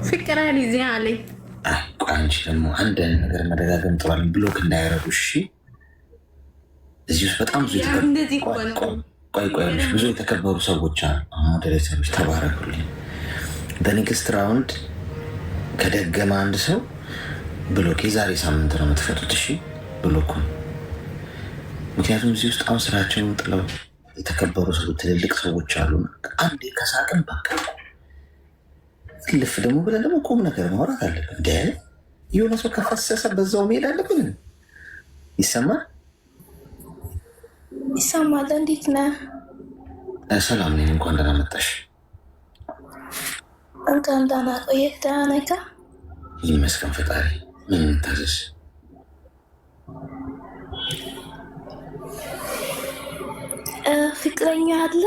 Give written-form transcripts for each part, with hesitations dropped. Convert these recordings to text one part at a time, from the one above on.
ፍቅራን ይዜ አለኝ። አንቺ ደግሞ አንድ ነገር መደጋገም ጥሯል። ብሎክ እንዳያረጉሽ እዚህ ውስጥ በጣም ብዙ ብዙ የተከበሩ ሰዎች አሉ። ሞዴሬተሮች ተባረኩልኝ። በኔክስት ራውንድ ከደገመ አንድ ሰው ብሎክ የዛሬ ሳምንት ነው የምትፈቱት። እሺ ብሎኩን። ምክንያቱም እዚህ ውስጥ አሁን ስራቸውን ጥለው የተከበሩ ሰዎች ትልልቅ ሰዎች አሉ። አንዴ ከሳቅን በቃ ልፍ ደግሞ ብለን ደግሞ ቁም ነገር ማውራት አለብን። እንደ የሆነ ሰው ከፈሰሰ በዛው መሄድ አለብን። ይሰማል ይሰማል። እንዴት ነህ? ሰላም ነኝ። እንኳን ደህና መጣሽ። እንኳን ደህና ቆየህ። ደህና ነህ? ይመስገን ፈጣሪ። ምን እንታዘዝ? ፍቅረኛ አለ?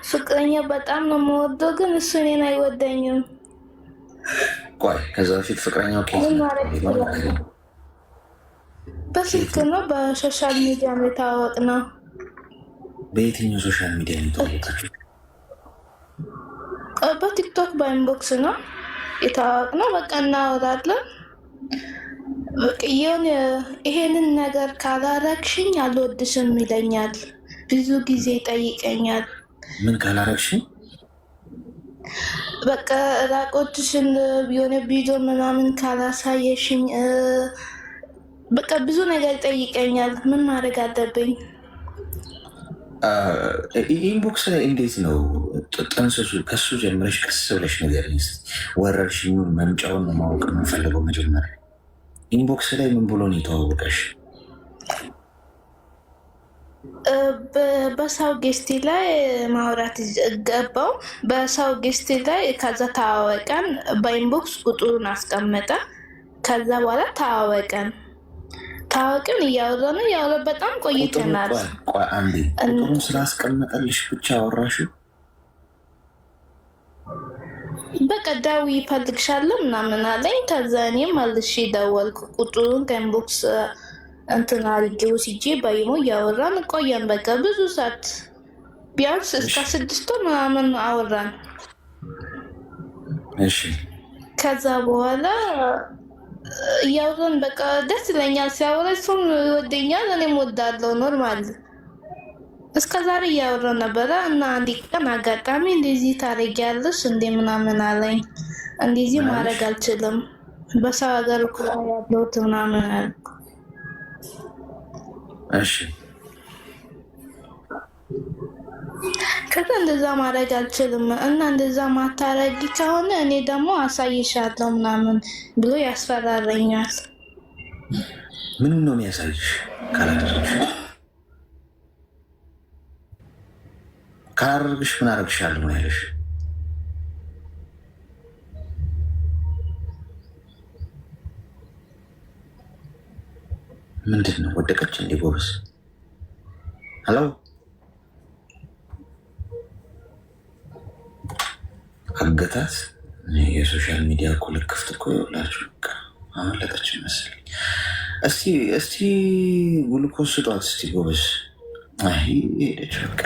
ፍቅረኛ በጣም ነው የምወደው፣ ግን እሱ እኔን አይወደኝም። ቆይ ከዛ በፊት ፍቅረኛው በስልክ ነው በሶሻል ሚዲያ ነው የተዋወቅነው። በየትኛው ሶሻል ሚዲያ ነው የተዋወቃችሁ? በቲክቶክ በኢንቦክስ ነው የተዋወቅነው። በቃ እናወራለን። የሆነ ይሄንን ነገር ካላረግሽኝ አልወድሽም ይለኛል። ብዙ ጊዜ ይጠይቀኛል። ምን ካላረግሽኝ? በቃ ራቆትሽን የሆነ ቪዲዮ ምናምን ካላሳየሽኝ፣ በቃ ብዙ ነገር ይጠይቀኛል። ምን ማድረግ አለብኝ? ኢንቦክስ ላይ እንዴት ነው ጥንስሱ? ከሱ ጀምረሽ ቀስ ብለሽ ንገሪኝ። ወረርሽኙን መምጫውን ነው ማወቅ የምንፈልገው። መጀመሪያ ኢንቦክስ ላይ ምን ብሎ ነው የተዋወቀሽ? በሰው ጌስቲ ላይ ማውራት ገባው። በሰው ጌስቲ ላይ ከዛ ተዋወቀን። በኢንቦክስ ቁጥሩን አስቀመጠ። ከዛ በኋላ ተዋወቀን እያወራን በጣም ቆይተናል። አንዴ ቁጥሩን ስላስቀመጠልሽ ብቻ አወራሽው? በቃ ደውዪ እፈልግሻለሁ ምናምን አለኝ። ከዛ እኔም መልሼ ደወልኩ። ቁጥሩን ከኢንቦክስ እንትን አድርጌ ወስጄ በይሞ እያወራን ቆየን። በቃ ብዙ ሰዓት ቢያንስ እስከ 6 ምናምን አወራን። እሺ ከዛ በኋላ እያወራን በቃ ደስ ይለኛል ሲያወራ። እሱም ይወደኛል፣ እኔም ወዳለው ኖርማል። እስከ ዛሬ እያወራን ነበረ እና አንድ ቀን አጋጣሚ እንደዚህ ታደርጊያለሽ እንዴ ምናምን አለኝ። እንደዚህ ማድረግ አልችልም፣ በሰው ሀገር እኮ ያለሁት ምናምን አልኩ። እሺ ከዛ እንደዛ ማድረግ አልችልም እና እንደዛ ማታረጊ ከሆነ እኔ ደግሞ አሳይሻለሁ ምናምን ብሎ ያስፈራረኛል። ምን ነው የሚያሳይሽ? ካላደረግሽ ምን አደረግሻለሁ ነው ያለሽ? ምንድን ነው ወደቀች እንዴ? ጎበዝ ሄሎ አገታት። የሶሻል ሚዲያ እኮ ልክፍት እኮ ይውላችሁ። አመለጠች መሰለኝ። እስቲ ጉልኮስ ስጧት እስቲ ጎበዝ። ሄደች በቃ።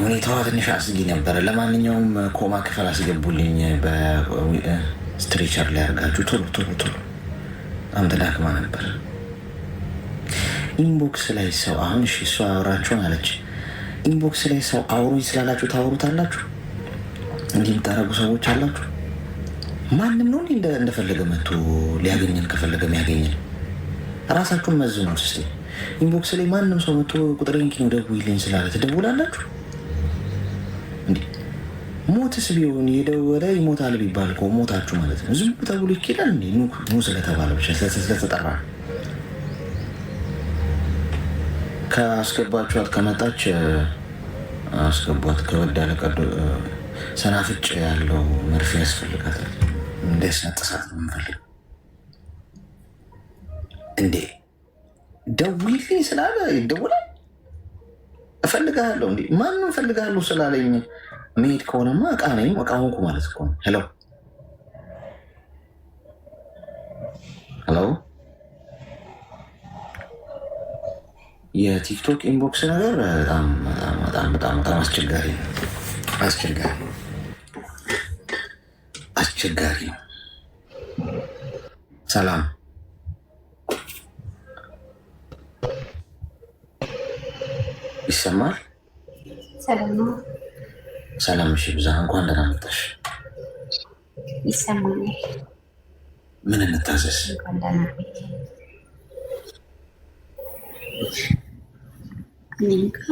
ሁኔታዋ ትንሽ አስጊ ነበረ። ለማንኛውም ኮማ ክፍል አስገቡልኝ። በስትሬቸር ላይ አድርጋችሁ ቶሎ ቶሎ ቶሎ። በጣም ተዳክማ ነበር። ኢንቦክስ ላይ ሰው አሁን እሺ፣ እሷ አወራችሁን አለች። ኢንቦክስ ላይ ሰው አውሩኝ ስላላችሁ ታወሩታላችሁ። እንዲህ የምታደርጉ ሰዎች አላችሁ። ማንም ነው እንደፈለገ መጥቶ ሊያገኘን ከፈለገ የሚያገኘን። ራሳችሁን መዝኑ እስኪ። ኢንቦክስ ላይ ማንም ሰው መጥቶ ቁጥሬን ኪኖ ደውይልኝ ስላለ ትደውላላችሁ እንዴ? ሞትስ ቢሆን የደወለ ይሞታል ቢባል እኮ ሞታችሁ ማለት ነው። ዝም ተብሎ ይኬዳል እንዴ? ኑ ስለተባለ ብቻ ስለተጠራ ከአስገባችኋት ከመጣች አስገቧት። ከወዳ ለቀዶ ሰናፍጭ ያለው መርፌ ያስፈልጋታል። እንዳያስነጥሳት ነው የምፈልገው። እንዴ ደውይልኝ ስላለ ይደውላል። እፈልግሃለሁ እንዴ? ማንም እፈልግሃለሁ ስላለኝ መሄድ ከሆነማ እቃ ነኝ እቃ ሆንኩ ማለት እኮ ነው። ሄሎ ሄሎ የቲክቶክ ኢንቦክስ ነገር በጣም አስቸጋሪ ነው። አስቸጋሪ ነው። ሰላም ይሰማል? ሰላም እሺ፣ ብዛ እንኳን ደህና መጣሽ። ይሰማኛል። ምን እንታዘዝ? እኔ እንኳ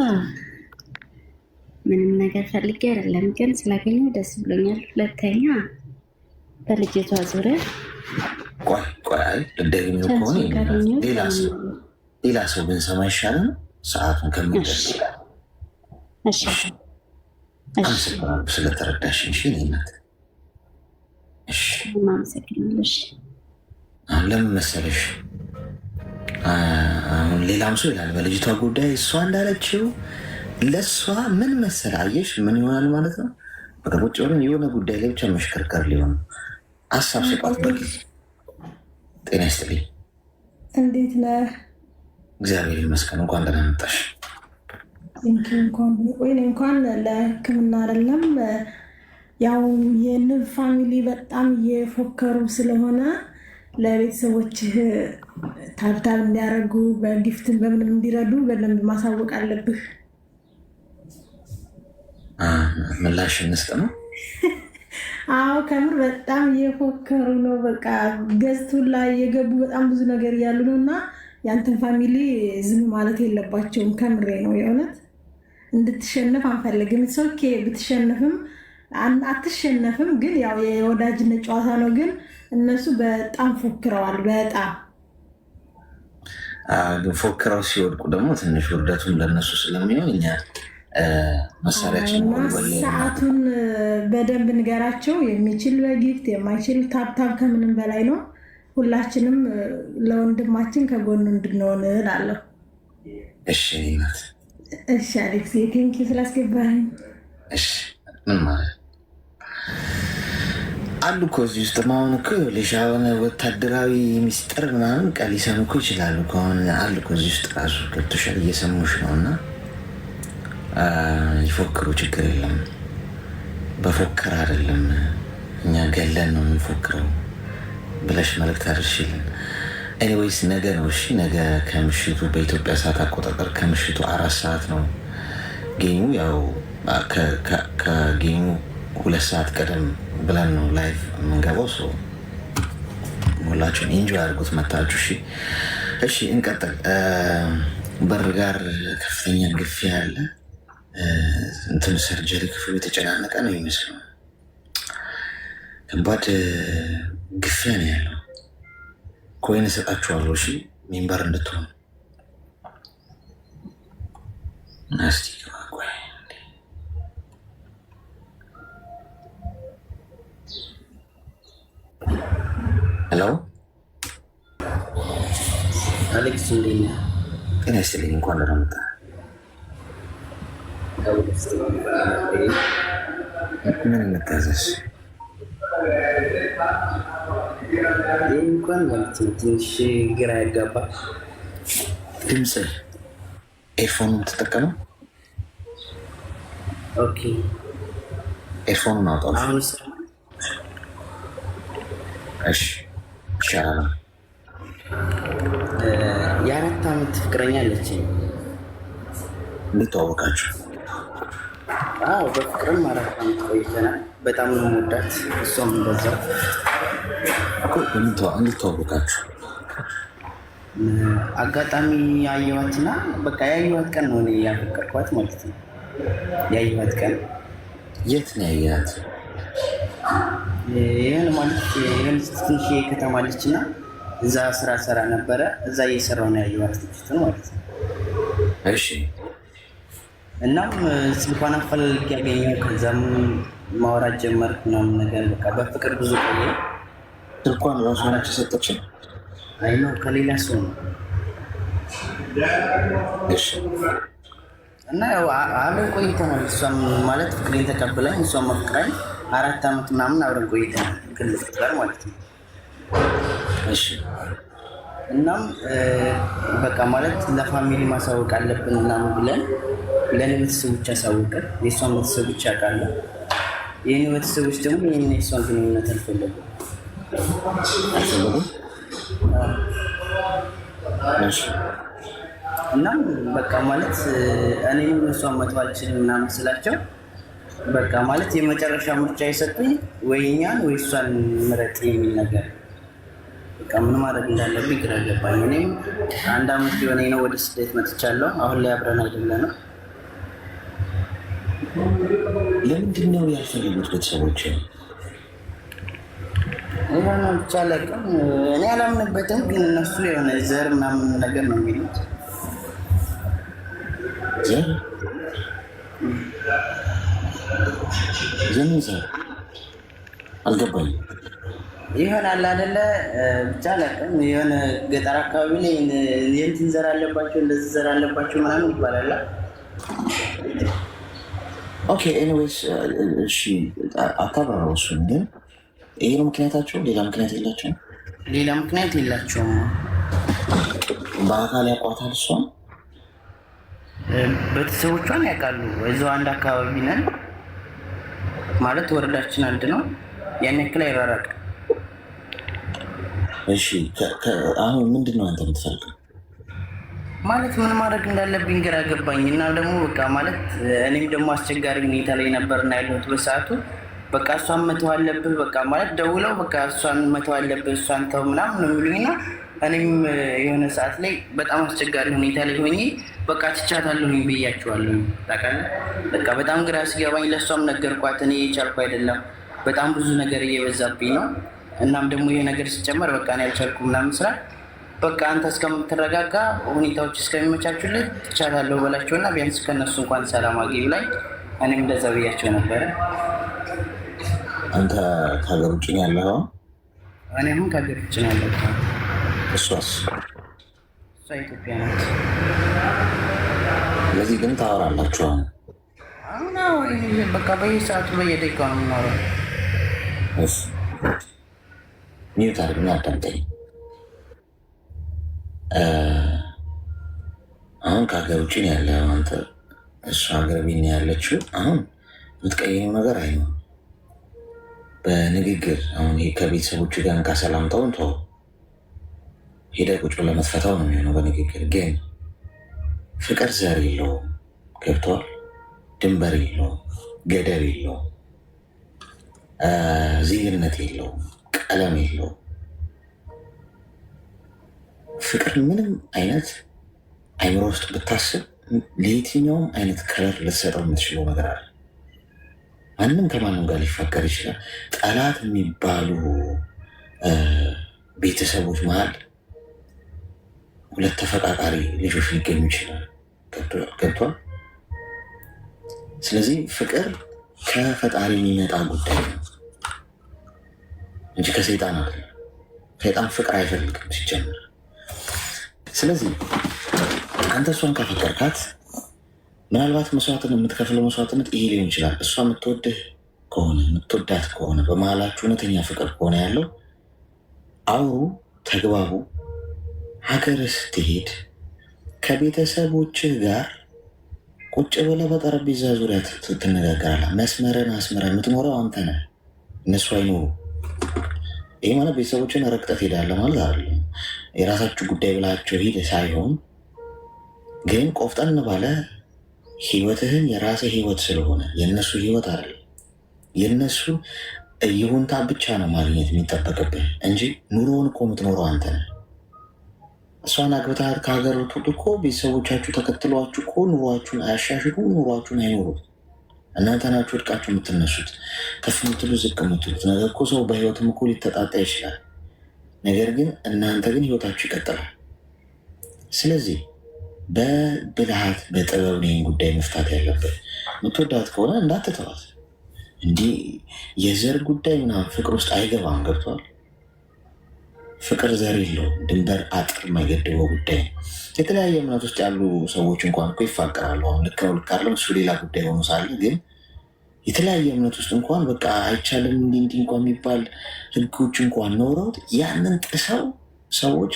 ምንም ነገር ፈልጌ አይደለም፣ ግን ስላገኘሁ ደስ ብሎኛል። ሁለተኛ በልጅቷ ዙሪያ ቆይ ልደግሚው ከሆነ ሌላ ሰው ብንሰማ ይሻላል። ሰዓቱን ከሚደርስ አመሰግናለሁ ስለተረዳሽን። እሺ እናት፣ እሺ ማመሰግናለሽ። ለምን መሰለሽ አሁን ሌላም ሰው ይላል በልጅቷ ጉዳይ እሷ እንዳለችው ለእሷ ምን መሰለ አየሽ፣ ምን ይሆናል ማለት ነው። በቃ ቁጭ ብለን የሆነ ጉዳይ ላይ ብቻ መሽከርከር ሊሆን ሀሳብ ስጧት በጊዜ። ጤና ይስጥልኝ። እንዴት ነህ? እግዚአብሔር ይመስገን። እንኳን ደህና መጣሽ። እንኳን ለሕክምና አይደለም ያው የንብ ፋሚሊ በጣም እየፎከሩ ስለሆነ ለቤተሰቦችህ ታብታብ እንዲያደርጉ በጊፍትን በምንም እንዲረዱ በደንብ ማሳወቅ አለብህ። ምላሽ እንስጥ ነው? አዎ ከምር በጣም እየፎከሩ ነው። በቃ ገዝቱ ላይ የገቡ በጣም ብዙ ነገር እያሉ ነው እና ያንተን ፋሚሊ ዝም ማለት የለባቸውም። ከምሬ ነው የእውነት እንድትሸነፍ አንፈልግም። ኦኬ ብትሸነፍም አትሸነፍም፣ ግን ያው የወዳጅነት ጨዋታ ነው። ግን እነሱ በጣም ፎክረዋል። በጣም ግን ፎክረው ሲወድቁ ደግሞ ትንሽ ውርደቱን ለነሱ ስለሚሆን እኛ መሳሪያችን ሰዓቱን በደንብ ንገራቸው። የሚችል በጊፍት የማይችል ታብታብ ከምንም በላይ ነው። ሁላችንም ለወንድማችን ከጎኑ እንድንሆን እላለሁ። እሺ ናት። እሺ አሌክስ ቴንኪው ስላስገባኝ። እሺ ምን ማለት አሉ እኮ እዚህ ውስጥ ማሆን እኮ ሌሻሆነ ወታደራዊ ሚስጥር ምናምን ቃል ሊሰሙ እኮ ይችላሉ። ከሆነ አሉ እኮ እዚህ ውስጥ ራሱ ገብቶሻል፣ እየሰሙሽ ነው። እና ይፎክሩ፣ ችግር የለም። በፎከር አይደለም እኛ ገለን ነው የምንፎክረው ብለሽ መልዕክት አድርሽልን። ኤኒዌይስ ነገ ነው። እሺ ነገ ከምሽቱ በኢትዮጵያ ሰዓት አቆጣጠር ከምሽቱ 4 ሰዓት ነው ጌሙ። ያው ከጌሙ 2 ሰዓት ቀደም ብለን ነው ላይቭ የምንገባው። ሁላችሁን ኢንጆይ አድርጉት መታችሁ። እሺ እንቀጥል። በር ጋር ከፍተኛ ግፊያ ያለ እንትን ሰርጀሪ ክፍሉ የተጨናነቀ ነው ይመስለው። ከባድ ግፊያ ነው ያለው። ኮይን እሰጣችኋለሁ። እሺ ሜምበር እንድትሆኑ እስቲ ሄሎ አሌክስ እንዴት ነህ? ጤና ይስጥልኝ። እንኳን ደህና መጣህ። ምን እንታዘዝ? ይህ እንኳን ማለት ነው ትንሽ ግራ ያጋባል። ድምፅ ኤርፎኑን ተጠቀመው። ኦኬ ኤርፎኑን አውጣው። እሺ ይሻላል። የ4 ዓመት ፍቅረኛ አለችኝ። እንዴት ተዋወቃችሁ? በፍቅርም 4 ዓመት ቆይተናል። በጣም ነው የምወዳት፣ እሷም እንደዛው። እንዴት ተዋወቃችሁ? አጋጣሚ ያየኋትና በቃ ያየኋት ቀን ነው እኔ ያፈቀርኳት ማለት ነው። ያየኋት ቀን። የት ነው ያየሃት? ይህን ማለት ትንሽ ከተማ አለች እና እዛ ስራ ሰራ ነበረ። እዛ እየሰራሁ ነው ያየኋት ልጅቱን ማለት ነው። እሺ እናም ስልኳን አፈላልጌ ያገኘው፣ ከዛም ማውራት ጀመርኩ ምናምን ነገር በቃ በፍቅር ብዙ ቆየ። ስልኳን ራሷ ነች የሰጠችኝ? አይ ነው ከሌላ ሰው ነው። እሺ እና ያው አብረን ቆይተናል። እሷም ማለት ፍቅሬን ተቀብላኝ እሷም አፍቅራኝ 4 ዓመት ምናምን አብረን ቆይተናል ከልጅቱ ጋር ማለት ነው። እሺ እናም በቃ ማለት ለፋሚሊ ማሳወቅ አለብን ምናምን ብለን ለእኔ ቤተሰቦች አሳወቅን። የእሷን ቤተሰቦች ያውቃሉ። የእኔ ቤተሰቦች ደግሞ ይህን የእሷን ግንኙነት አልፈለጉም። እናም በቃ ማለት እኔም እሷን መተው አልችልም ምናምን ስላቸው በቃ ማለት የመጨረሻ ምርጫ የሰጡኝ ወይ እኛን ወይ እሷን ምረጥ የሚል ነገር። በቃ ምን ማድረግ እንዳለብኝ ግራ ገባኝ። እኔም 1 ዓመት ሊሆነኝ ነው ወደ ስደት መጥቻለሁ። አሁን ላይ አብረን አይደለንም። ለምንድን ነው ያልፈለጉት ቤተሰቦች? የሆነ ብቻ አላውቅም፣ እኔ አላምንበትም። ግን እነሱ የሆነ ዘር ምናምን ነገር ነው የሚሉት። ዘር ዘር አልገባኝም። ይሆናል አይደለ? ብቻ አላውቅም። የሆነ ገጠር አካባቢ ላይ የእንትን ዘር አለባቸው እንደዚህ ዘር አለባቸው ምናምን ይባላል። ኦኬ ኤኒዌይስ፣ እሺ አታብራራው እሱን። ግን ይሄ ነው ምክንያታቸው? ሌላ ምክንያት የላቸውም? ሌላ ምክንያት የላቸውም። በአካል ያውቋታል እሷን? ቤተሰቦቿን ያውቃሉ። እዛው አንድ አካባቢ ነን ማለት ወረዳችን አንድ ነው። ያን ያክል አይራራቅም። እሺ አሁን ምንድን ነው አንተ የምትፈልገው? ማለት ምን ማድረግ እንዳለብኝ ግራ ገባኝ። እና ደግሞ በቃ ማለት እኔም ደግሞ አስቸጋሪ ሁኔታ ላይ ነበርና ያለሁት በሰዓቱ። በቃ እሷን መተው አለብህ በቃ ማለት ደውለው በቃ እሷን መተው አለብህ እሷን ተው ምናምን ነው የሚሉኝና እኔም የሆነ ሰዓት ላይ በጣም አስቸጋሪ ሁኔታ ላይ ሆኜ በቃ ትቻታለሁኝ ብያቸዋለሁ። ታውቃለህ በቃ በጣም ግራ ሲገባኝ ለእሷም ነገርኳት። እኔ የቻልኩ አይደለም፣ በጣም ብዙ ነገር እየበዛብኝ ነው። እናም ደግሞ ይሄ ነገር ሲጨመር በቃ እኔ አልቻልኩም ምናምን ስራ በቃ አንተ እስከምትረጋጋ ሁኔታዎች እስከሚመቻቹልህ ትቻታለሁ በላቸውና ቢያንስ ከነሱ እንኳን ሰላም አግኝ ላይ እኔም እንደዛ ብያቸው ነበረ። አንተ ከሀገር ውጭ ነው ያለኸው? እኔ አሁን ከሀገር ውጭ ነው ያለሁት። እሷስ? እሷ ኢትዮጵያ ናት። ስለዚህ ግን ታወራላችሁ? አሁን በቃ በየሰዓቱ በየደቂቃው ነው የምናወራው። ሚዩት አድርግና አዳምጠኝ። አሁን ከሀገር ውጭ ነው ያለው አንተ፣ እሷ ሀገር ቤት ነው ያለችው። አሁን የምትቀይረው ነገር አይኖርም። በንግግር አሁን ይሄ ከቤተሰቦች ጋር እንካ ሰላምታውን ተው፣ ሄደህ ቁጭ ብለህ መትፈታው ነው የሚሆነው በንግግር። ግን ፍቅር ዘር የለውም፣ ገብተዋል? ድንበር የለውም፣ ገደብ የለውም፣ ዜግነት የለውም፣ ቀለም የለውም። ፍቅር ምንም አይነት አይምሮ ውስጥ ብታስብ ለየትኛውም አይነት ከለር ልትሰጠው የምትችለው ነገር አለ። ማንም ከማንም ጋር ሊፈቀር ይችላል። ጠላት የሚባሉ ቤተሰቦች መሀል ሁለት ተፈቃቃሪ ልጆች ሊገኙ ይችላል። ገብቷል? ስለዚህ ፍቅር ከፈጣሪ የሚመጣ ጉዳይ ነው እንጂ ከሰይጣን አይደለም። ሰይጣን ፍቅር አይፈልግም ሲጀምር። ስለዚህ አንተ እሷን ካፈቀርካት ምናልባት መስዋዕትን የምትከፍለው መስዋዕትነት ይሄ ሊሆን ይችላል። እሷ የምትወድህ ከሆነ የምትወዳት ከሆነ በመሀላችሁ እውነተኛ ፍቅር ከሆነ ያለው አውሩ፣ ተግባቡ። ሀገር ስትሄድ ከቤተሰቦችህ ጋር ቁጭ ብለህ በጠረጴዛ ዙሪያ ትነጋገራለህ። መስመርን አስመረህ የምትኖረው አንተ ነህ፣ እነሱ አይኖሩ። ይህ ማለት ቤተሰቦችን ረግጠት ሄዳለህ ማለት አይደለም። የራሳችሁ ጉዳይ ብላቸው ሂድ ሳይሆን ግን ቆፍጠን ባለ ህይወትህን የራስህ ህይወት ስለሆነ የእነሱ ህይወት አይደለም። የእነሱ ይሁንታ ብቻ ነው ማግኘት የሚጠበቅብህ እንጂ ኑሮውን እኮ የምትኖረው አንተ ነህ። እሷን አግብተህ ከሀገር ትውጡ እኮ ቤተሰቦቻችሁ ተከትሏችሁ እኮ ኑሯችሁን አያሻሽሉ፣ ኑሯችሁን አይኖሩት። እናንተ ናችሁ ወድቃችሁ የምትነሱት፣ ከፍ የምትሉ ዝቅ የምትሉት። ነገር እኮ ሰው በህይወትም እኮ ሊተጣጣ ይችላል። ነገር ግን እናንተ ግን ህይወታችሁ ይቀጥላል። ስለዚህ በብልሃት በጥበብ ነው ይህን ጉዳይ መፍታት ያለበት። የምትወዳት ከሆነ እንዳትተዋት። እንዲህ የዘር ጉዳይ ምናምን ፍቅር ውስጥ አይገባም። ገብቷል? ፍቅር ዘር የለውም፣ ድንበር አጥር የማይገድበው ጉዳይ ነው። የተለያየ እምነት ውስጥ ያሉ ሰዎች እንኳን እኮ ይፋቀራሉ። አሁን ልክ ነው ልክ አይደለም እሱ ሌላ ጉዳይ ሆኖ ሳለ ግን የተለያየ እምነት ውስጥ እንኳን በቃ አይቻልም እንዲህ እንኳን የሚባል ህጎች እንኳን ኖረውት ያንን ጥሰው ሰዎች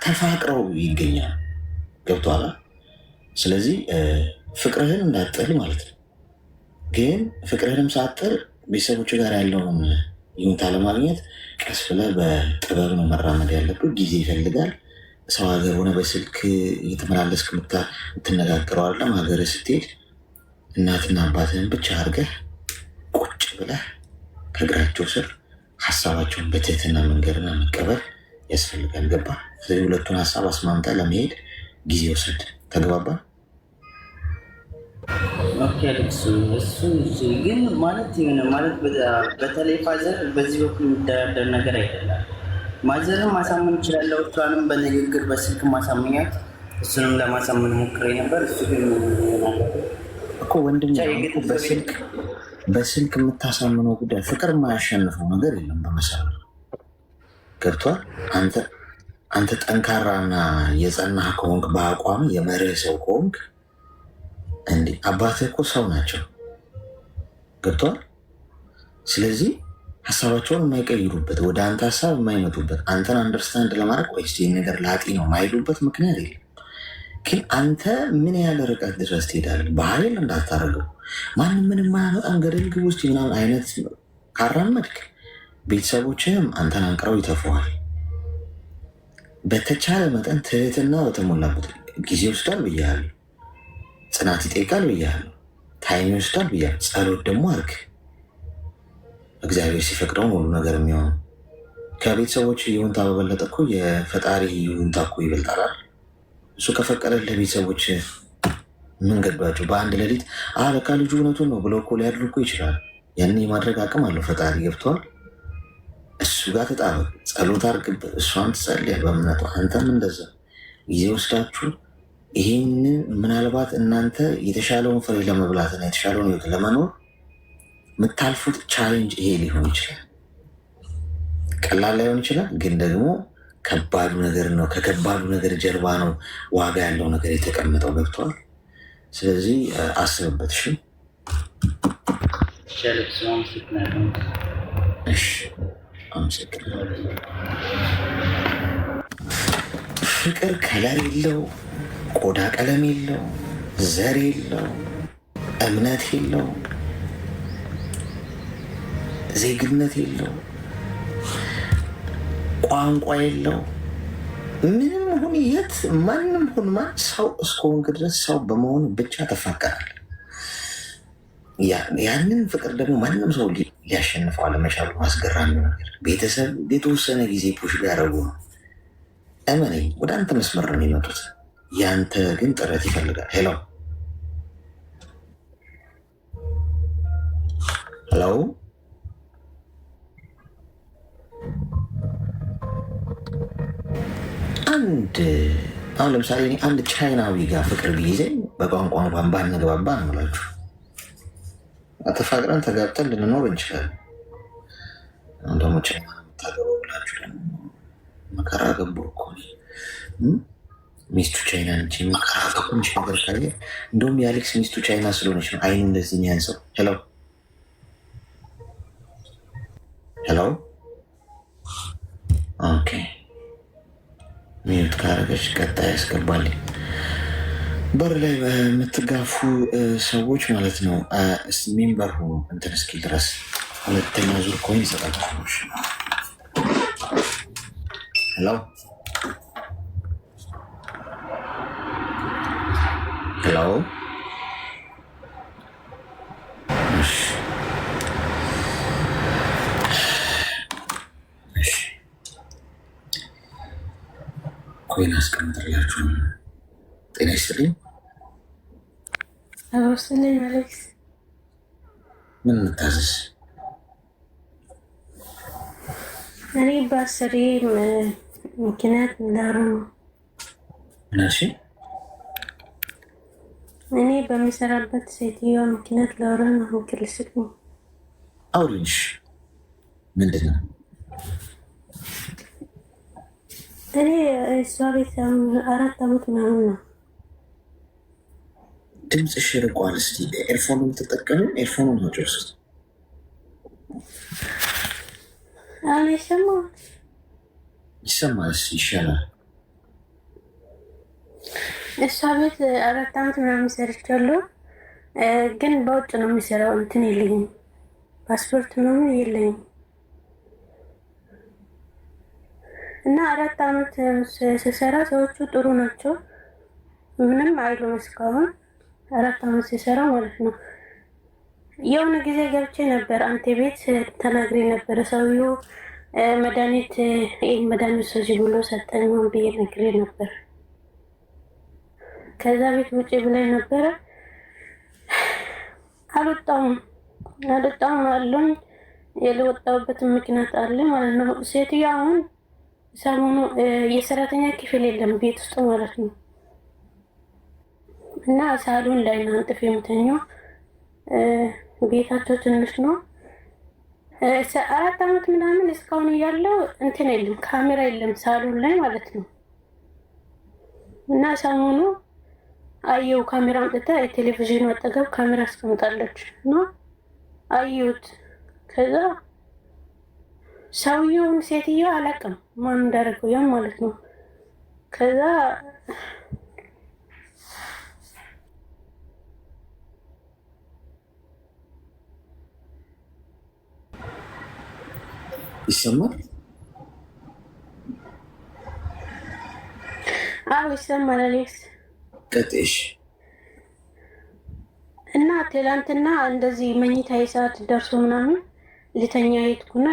ተፋቅረው ይገኛል። ገብቶሃል? ስለዚህ ፍቅርህን እንዳጥል ማለት ነው። ግን ፍቅርህንም ሳጥል ቤተሰቦች ጋር ያለውን ይሁንታ ለማግኘት ቀስ ብለህ በጥበብ ነው መራመድ ያለብህ። ጊዜ ይፈልጋል። ሰው ሀገር ሆነ በስልክ እየተመላለስክ የምትነጋገረው አይደለም። ሀገርህ ስትሄድ እናትና አባትህን ብቻ አድርገህ ቁጭ ብለህ ከእግራቸው ስር ሀሳባቸውን በትህትና መንገድና መቀበል ያስፈልጋል። ገባ? ስለዚህ ሁለቱን ሀሳብ አስማምተህ ለመሄድ ጊዜ ውሰድ። ተግባባ? እሱ ግን ማለት የሆነ ማለት በተለይ ፋዘር በዚህ በኩል የሚደራደር ነገር አይደለም። ማዘርም ማሳመን ይችላለሁ። እሷንም በንግግር በስልክ ማሳመኛት እሱንም ለማሳመን ሞክሬ ነበር። እሱ ግን እኮ ወንድም በስልክ የምታሳምነው ጉዳይ ፍቅር የማያሸንፈው ነገር የለም። በመሰረቱ ገብቷል። አንተ ጠንካራና የጸናህ ከሆንክ በአቋም የመርህ ሰው ከሆንክ እንዲህ አባትህ እኮ ሰው ናቸው። ገብቷል። ስለዚህ ሀሳባቸውን የማይቀይሩበት ወደ አንተ ሀሳብ የማይመጡበት አንተን አንደርስታንድ ለማድረግ ወይስ ይህን ነገር ላጢ ነው የማይሉበት ምክንያት የለም። ግን አንተ ምን ያህል ርቀት ድረስ ትሄዳለህ? በኃይል እንዳታደርገው ማንም ምንም ማያመጣም ገደል ግብ ውስጥ ምናምን አይነት ካራመድክ ቤተሰቦችህም አንተን አንቅረው ይተፉሃል። በተቻለ መጠን ትህትና በተሞላበት ጊዜ ይወስዳል ብያለሁ። ጽናት ይጠይቃል ብያለሁ። ታይም ይወስዳል ብያለሁ። ጸሎት ደግሞ አድርግ። እግዚአብሔር ሲፈቅደው ሁሉ ነገር የሚሆኑ ከቤተሰቦች ይሁንታ በበለጠ እኮ የፈጣሪ ይሁንታ እኮ ይበልጣል። እሱ ከፈቀደልህ ቤተሰቦች ምን ገባቸው? በአንድ ሌሊት በቃ ልጁ እውነቱን ነው ብለው እኮ ሊያድሩ እኮ ይችላል። ያንን የማድረግ አቅም አለው ፈጣሪ። ገብተዋል። እሱ ጋር ተጣበቅ፣ ጸሎት አድርግበት። እሷም ትጸልያል በእምነቷ፣ አንተም እንደዛ ጊዜ ወስዳችሁ ይህንን ምናልባት እናንተ የተሻለውን ፍሬ ለመብላትና የተሻለውን ህይወት ለመኖር የምታልፉት ቻሌንጅ ይሄ ሊሆን ይችላል። ቀላል ላይሆን ይችላል፣ ግን ደግሞ ከባዱ ነገር ነው። ከከባዱ ነገር ጀርባ ነው ዋጋ ያለው ነገር የተቀመጠው። ገብተዋል። ስለዚህ አስብበት። እሺ፣ አመሰግናለሁ። ፍቅር ከለር የለው፣ ቆዳ ቀለም የለው፣ ዘር የለው፣ እምነት የለው፣ ዜግነት የለው፣ ቋንቋ የለው። ምንም ሁን የት ማንም ሁን ማን ሰው እስከሆንክ ድረስ ሰው በመሆኑ ብቻ ተፋቀራል። ያንን ፍቅር ደግሞ ማንም ሰው ሊያሸንፈው አለመቻሉ አስገራሚ ነገር። ቤተሰብ የተወሰነ ጊዜ ፑሽ ቢያደርጉ ነው እመነኝ ወደ አንተ መስመር ነው የሚመጡት። ያንተ ግን ጥረት ይፈልጋል። ሄሎ ሄሎ አሁን ለምሳሌ አንድ ቻይናዊ ጋር ፍቅር ቢይዘኝ በቋንቋ እንኳን ባንግባባ ነው የምላችሁ። ተፋቅረን ተጋብተን ልንኖር እንችላለን። አሁን ደግሞ ቻይና የምታገባው ብላችሁ ደግሞ መከራ ገቡ እኮ ሚስቱ ቻይና ነች። መከራ ገቡ እንች ነገር ካየ እንደውም የአሌክስ ሚስቱ ቻይና ስለሆነች ነው አይኑ እንደዚህ የሚያንሰው። ሄሎ ሄሎ ኦኬ ሚዩት ካረገች ቀጣይ ያስገባልኝ። በር ላይ በምትጋፉ ሰዎች ማለት ነው ሜምበር ሆኖ እንትን እስኪል ድረስ ሁለተኛ ዙር ኮይን ይሰጣል። ሄሎ ሄሎ ኮይን አስቀምጥላችሁ። ጤና ይስጥልኝ። አወስልኝ አሌክስ። ምን እንታዘዝ? እኔ በአስሬ ምክንያት እንዳሩ ናሽ እኔ በሚሰራበት ሴትዮዋ ምክንያት ላውራ ነው። ምክር ልስጥ ነው። አውሪንሽ ምንድን ነው? እኔ እሷ ቤት 4 ዓመት ምናምን ነው። ድምፅሽ ርቋል። እስኪ ኤርፎን የምትጠቀሙ ኤርፎኑን ወጪ ውስጥ ይሰማል። ይሰማል። ይሻላል። እሷ ቤት 4 ዓመት ምናምን ሰርቻለሁ፣ ግን በውጭ ነው የሚሰራው። እንትን የለኝም፣ ፓስፖርት ምናምን የለኝም። እና 4 ዓመት ስሰራ ሰዎቹ ጥሩ ናቸው፣ ምንም አይሉም እስካሁን። 4 ዓመት ሲሰራ ማለት ነው። የሆነ ጊዜ ገብቼ ነበር አንተ ቤት ተናግሬ ነበር። ሰውዬው መድኃኒት ሰጪ ብሎ ሰጠኝ ብዬ ነግሬ ነበር። ከዛ ቤት ውጭ ብላይ ነበረ። አልወጣም አሉኝ። የለወጣሁበት ምክንያት አለ ማለት ነው። ሴትዮዋ አሁን ሰሞኑ የሰራተኛ ክፍል የለም ቤት ውስጥ ማለት ነው። እና ሳሎን ላይ ነው አንጥፍ የምተኛው። ቤታቸው ትንሽ ነው። 4 ዓመት ምናምን እስካሁን እያለው እንትን የለም፣ ካሜራ የለም ሳሎን ላይ ማለት ነው። እና ሰሞኑ አየው ካሜራ አምጥታ የቴሌቪዥኑ አጠገብ ካሜራ አስቀምጣለች እና አየሁት። ከዛ ሰውየውን ሴትዮዋ አላውቅም ማን እንዳደረገው ያም ማለት ነው። ከዛ ይሰማል? አዎ ይሰማል። አሌክስ ቀጥሽ። እና ትላንትና እንደዚህ መኝታ ሰዓት ደርሶ ምናምን ልተኛ ሄድኩና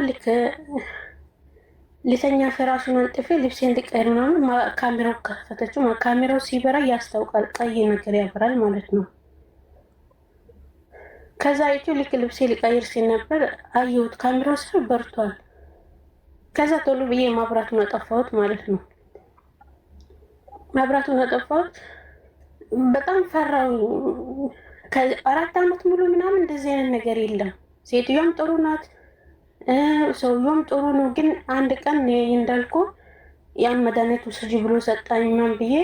ልተኛ ፍራሹን አንጥፌ ልብሴን ልቀይር ምናምን ካሜራው ከፈተችው። ካሜራው ሲበራ ያስታውቃል፣ ቀይ ነገር ያበራል ማለት ነው። ከዛ አይቶ ልክ ልብሴ ሊቀይር ሲል ነበር አየሁት፣ ካሜራው ስር በርቷል። ከዛ ቶሎ ብዬ ማብራቱን አጠፋሁት ማለት ነው። ማብራቱን አጠፋሁት። በጣም ፈራው። ከ4 ዓመት ሙሉ ምናምን እንደዚህ አይነት ነገር የለም። ሴትዮዋም ጥሩ ናት፣ ሰውየውም ጥሩ ነው። ግን አንድ ቀን እንዳልኩ ያን መድኃኒት ውሰጂ ብሎ ሰጣኝ ምናምን ብዬ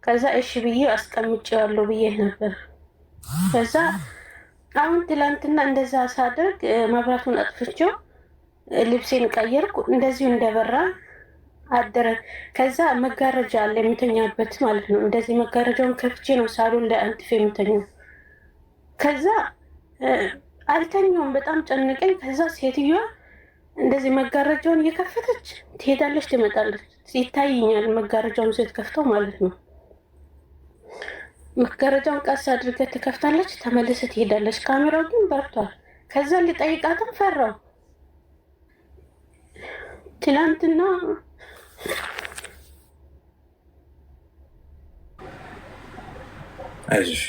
ከዛ እሺ ብዬ አስቀምጬዋለሁ ብዬ ነበር። ከዛ አሁን ትላንትና እንደዛ ሳደርግ ማብራቱን አጥፍቼው ልብሴን ቀየርኩ። እንደዚሁ እንደበራ አደረ። ከዛ መጋረጃ አለ የምተኛበት ማለት ነው። እንደዚህ መጋረጃውን ከፍቼ ነው ሳሎን ላይ አንጥፌ የምተኛው። ከዛ አልተኛውም፣ በጣም ጨንቀኝ። ከዛ ሴትዮዋ እንደዚህ መጋረጃውን እየከፈተች ትሄዳለች፣ ትመጣለች። ይታይኛል መጋረጃውን ስትከፍተው ማለት ነው። መጋረጃውን ቀስ አድርገህ ትከፍታለች፣ ተመልሰ ትሄዳለች። ካሜራው ግን በርቷል። ከዛ ልጠይቃትም ፈራው። ትላንትና አይዞሽ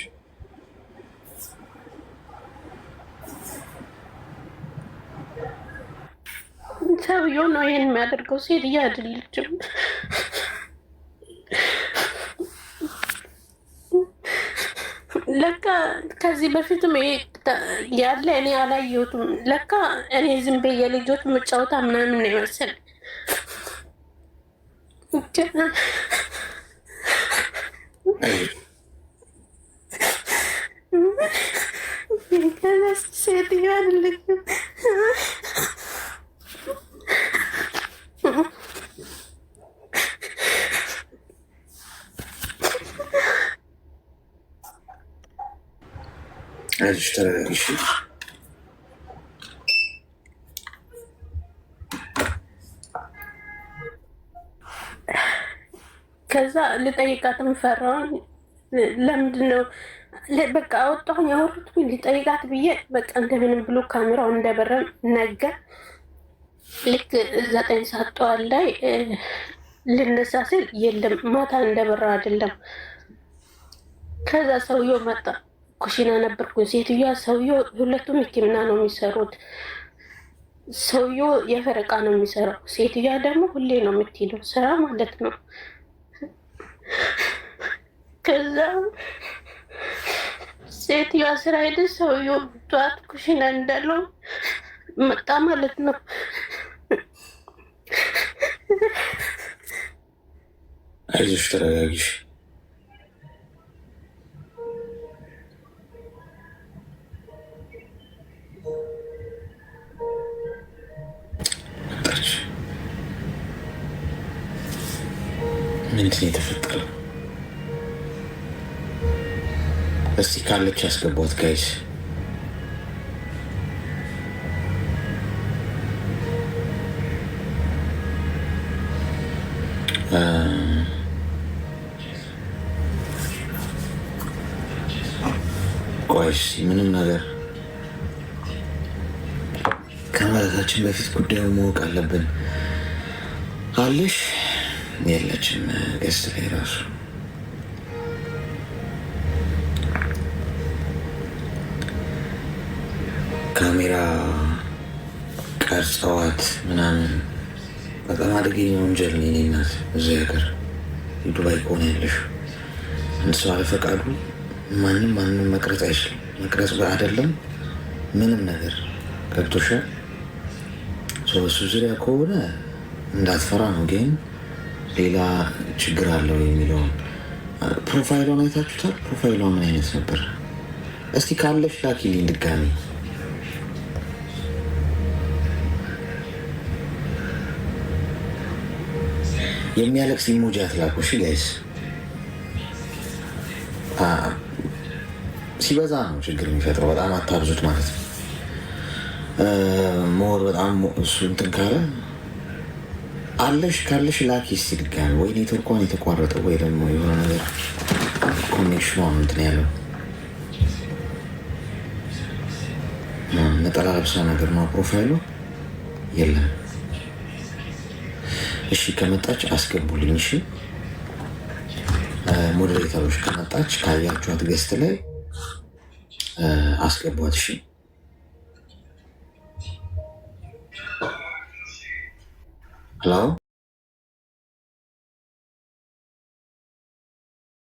ሰውየው ነው ይሄን የሚያደርገው፣ ሴትዮ አይደለችም። ለካ ከዚህ በፊትም ያለ እኔ አላየሁትም። ለካ እኔ ዝም ብዬ የልጆች መጫወታ ምናምን ነው የመሰለኝ። ሴትዮ አይደለችም። አይዞሽ ተረጋግሽ። ከዛ ልጠይቃትም ፈራሁኝ። ለምንድነው በቃ አወጣሁኝ፣ አወሩትኝ ልጠይቃት ብዬ በቃ እንደምንም ብሎ ካሜራው እንደበረም ነገር ልክ 9 ሰዓት ጠዋት ላይ ልነሳ ስል የለም፣ ማታ እንደበራ አይደለም። ከዛ ሰውየው መጣ። ኩሽና ነበርኩኝ። ሴትዮዋ ሰውየው ሁለቱም ሕክምና ነው የሚሰሩት። ሰውየው የፈረቃ ነው የሚሰራው፣ ሴትዮዋ ደግሞ ሁሌ ነው የምትሄደው ስራ ማለት ነው። ከዛ ሴትዮዋ ስራ ሄደ፣ ሰውየው ጠዋት ኩሽና እንዳለው መጣ ማለት ነው። አይዞሽ ተረጋጊሽ። መጣች። ምንድን ነው የተፈጠረው? እስቲ ካለች ያስገቧት ጋይስ። ቆይስ ምንም ነገር ከማለታችን በፊት ጉዳዩ ማወቅ አለብን። አለሽ? የለችም ገስት ላይ ራሱ ካሜራ ቀርጸዋት ምናምን። በጣም አደገኛ ወንጀል ነው። የእኔ እናት እዚህ ሀገር ዱባይ ከሆነ ያለሽ አንድ ሰው አለፈቃዱ ማንም መቅረጽ አይችልም። መቅረጽ አይደለም ምንም ነገር ገብቶሻል። በሱ ዙሪያ ከሆነ እንዳትፈራ ነው። ግን ሌላ ችግር አለው የሚለውን ፕሮፋይሏን አይታችሁታል? ፕሮፋይሏ ምን አይነት ነበር? እስቲ ካለሽ ላኪልኝ ድጋሚ። የሚያለቅስ ኢሞጂ አትላኩ እሺ ጋይስ። ሲበዛ ነው ችግር የሚፈጥረው። በጣም አታብዙት ማለት ነው። ሞር በጣም እሱ እንትን ካለ አለሽ ካለሽ ላኪ እስኪ ድጋሚ። ወይ ኔትወርኳን የተቋረጠው ወይ ደግሞ የሆነ ነገር ኮኔክሽኗን እንትን ያለው ነጠላ ለብሳ ነገር ነው ፕሮፋይሉ የለም። እሺ ከመጣች አስገቡልኝ። እሺ ሞዴሬተሮች ከመጣች ካያችኋት ገስት ላይ አስገቧት። እሺ ሄሎ